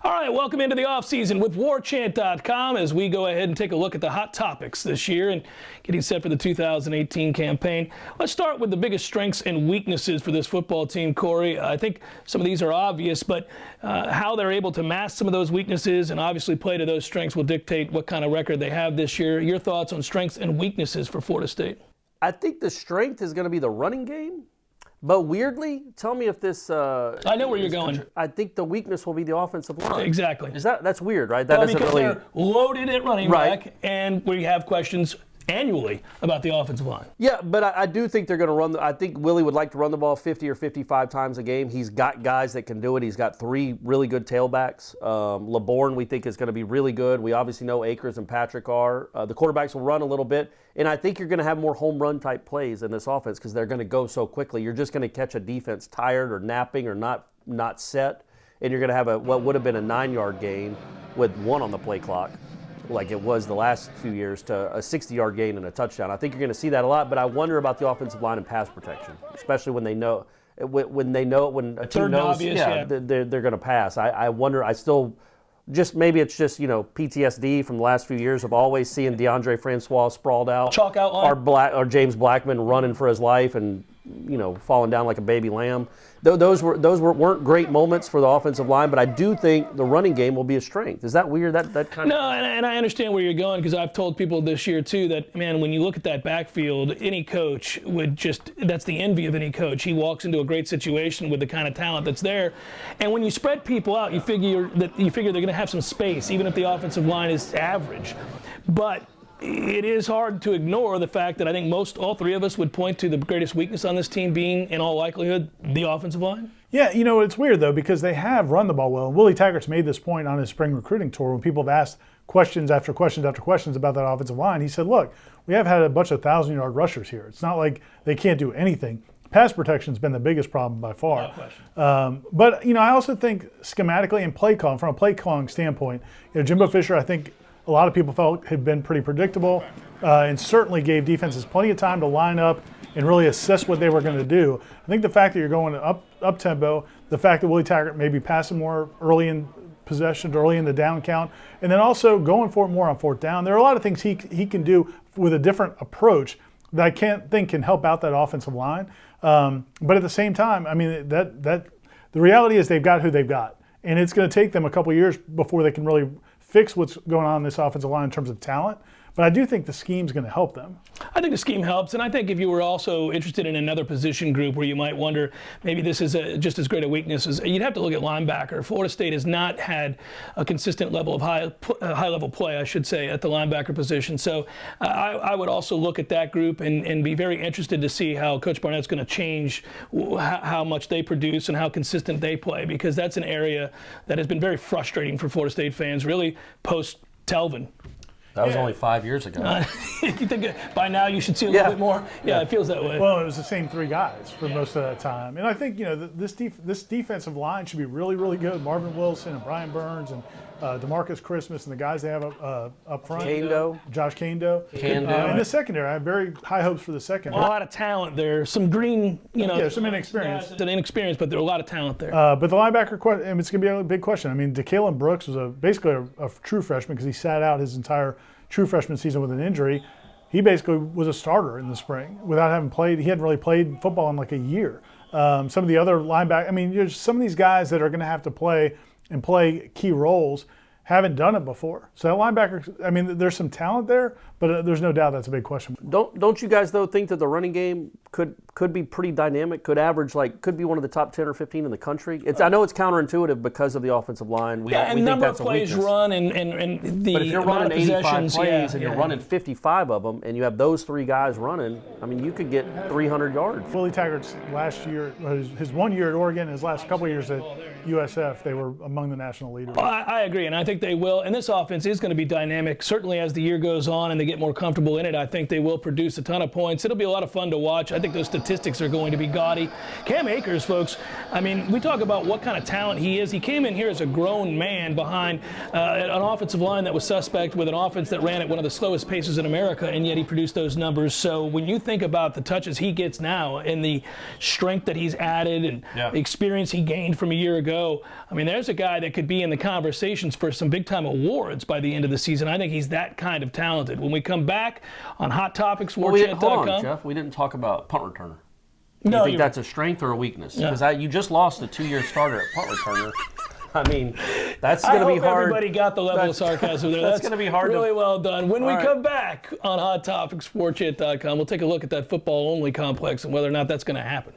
All right, welcome into the offseason with Warchant.com as we go ahead and take a look at the hot topics this year and getting set for the 2018 campaign. Let's start with the biggest strengths and weaknesses for this football team, Corey. I think some of these are obvious, but how they're able to mask some of those weaknesses and obviously play to those strengths will dictate what kind of record they have this year. Your thoughts on strengths and weaknesses for Florida State? I think the strength is going to be the running game. But weirdly, tell me if this. I know where you're going. I think the weakness will be the offensive line. Exactly. That's weird, right? That doesn't because really. They're loaded at running back, and we have questions annually about the offensive line. Yeah, but I do think they're going to run. I think Willie would like to run the ball 50 or 55 times a game. He's got guys that can do it. He's got three really good tailbacks. LeBourne, we think, is going to be really good. We obviously know Akers and Patrick are. The quarterbacks will run a little bit. And I think you're going to have more home run type plays in this offense because they're going to go so quickly. You're just going to catch a defense tired or napping or not set, and you're going to have what would have been a 9-yard gain with one on the play clock, like it was the last few years, to a 60-yard gain and a touchdown. I think you're going to see that a lot, but I wonder about the offensive line and pass protection, especially when they know when a team knows obvious, they're going to pass. I wonder. I still. Maybe it's just PTSD from the last few years of always seeing DeAndre Francois sprawled out, chalk outline, or James Blackman running for his life and falling down like a baby lamb. Those weren't great moments for the offensive line, but I do think the running game will be a strength. Is that weird? That kind of. No, and I understand where you're going because I've told people this year too that, man, when you look at that backfield, any coach that's the envy of any coach. He walks into a great situation with the kind of talent that's there, and when you spread people out, you figure they're going to have some space, even if the offensive line is average, but. It is hard to ignore the fact that I think all three of us would point to the greatest weakness on this team being, in all likelihood, the offensive line. Yeah, it's weird, though, because they have run the ball well. And Willie Taggart's made this point on his spring recruiting tour when people have asked questions after questions after questions about that offensive line. He said, look, we have had a bunch of 1,000-yard rushers here. It's not like they can't do anything. Pass protection's been the biggest problem by far. But, I also think schematically and from a play calling standpoint, Jimbo Fisher, I think, a lot of people felt had been pretty predictable and certainly gave defenses plenty of time to line up and really assess what they were going to do. I think the fact that you're going up tempo, the fact that Willie Taggart may be passing more early in possession, early in the down count, and then also going for it more on fourth down. There are a lot of things he can do with a different approach that I can't think can help out that offensive line. But at the same time, I mean, that the reality is they've got who they've got, and it's going to take them a couple of years before they can really fix what's going on in this offensive line in terms of talent. But I do think the scheme's going to help them. I think the scheme helps, and I think if you were also interested in another position group where you might wonder maybe this is just as great a weakness as you'd have to look at linebacker. Florida State has not had a consistent level of high-level play, I should say, at the linebacker position. So I would also look at that group and be very interested to see how Coach Barnett's going to change how much they produce and how consistent they play, because that's an area that has been very frustrating for Florida State fans, really post-Telvin. That was only 5 years ago. You think by now you should see a little bit more? Yeah, it feels that way. Well, it was the same three guys for most of that time. And I think, this defensive line should be really, really good. Marvin Wilson and Brian Burns and DeMarcus Christmas and the guys they have up front. Josh Kando. And the secondary, I have very high hopes for the secondary. A lot of talent there. Some green, some inexperience. Inexperience, but there are a lot of talent there. But the linebacker question, it's going to be a big question. I mean, DeKalen Brooks was basically a true freshman because he sat out his entire true freshman season with an injury. He basically was a starter in the spring without having played. He hadn't really played football in like a year. Some of the other linebackers, I mean, there's some of these guys that are going to have to play key roles haven't done it before. So that linebacker, I mean, there's some talent there, but there's no doubt that's a big question. Don't you guys, though, think that the running game could be pretty dynamic, could be one of the top 10 or 15 in the country? I know it's counterintuitive because of the offensive line. We think number that's of plays run and the But if you're running 85 plays and you're running 55 of them and you have those three guys running, I mean, you could get 300 yards. Willie Taggart's last year, his 1 year at Oregon, his last couple of years at USF, they were among the national leaders. Well, I agree, and I think they will. And this offense is going to be dynamic. Certainly as the year goes on and they get more comfortable in it, I think they will produce a ton of points. It'll be a lot of fun to watch. I think think those statistics are going to be gaudy. Cam Akers, folks, I mean, we talk about what kind of talent he is. He came in here as a grown man behind an offensive line that was suspect with an offense that ran at one of the slowest paces in America, and yet he produced those numbers. So when you think about the touches he gets now and the strength that he's added and the experience he gained from a year ago, I mean, there's a guy that could be in the conversations for some big-time awards by the end of the season. I think he's that kind of talented. When we come back on Hot Topics, Warchant.com. Hold on, Jeff. We didn't talk about punt returner. No, you think that's a strength or a weakness? Because you just lost a 2-year starter at punt returner. I mean, that's going to be hard. Everybody got the level of sarcasm there. That's going to be hard. Really well done. When we come back on Hot Topics, Warchant.com, we'll take a look at that football-only complex and whether or not that's going to happen.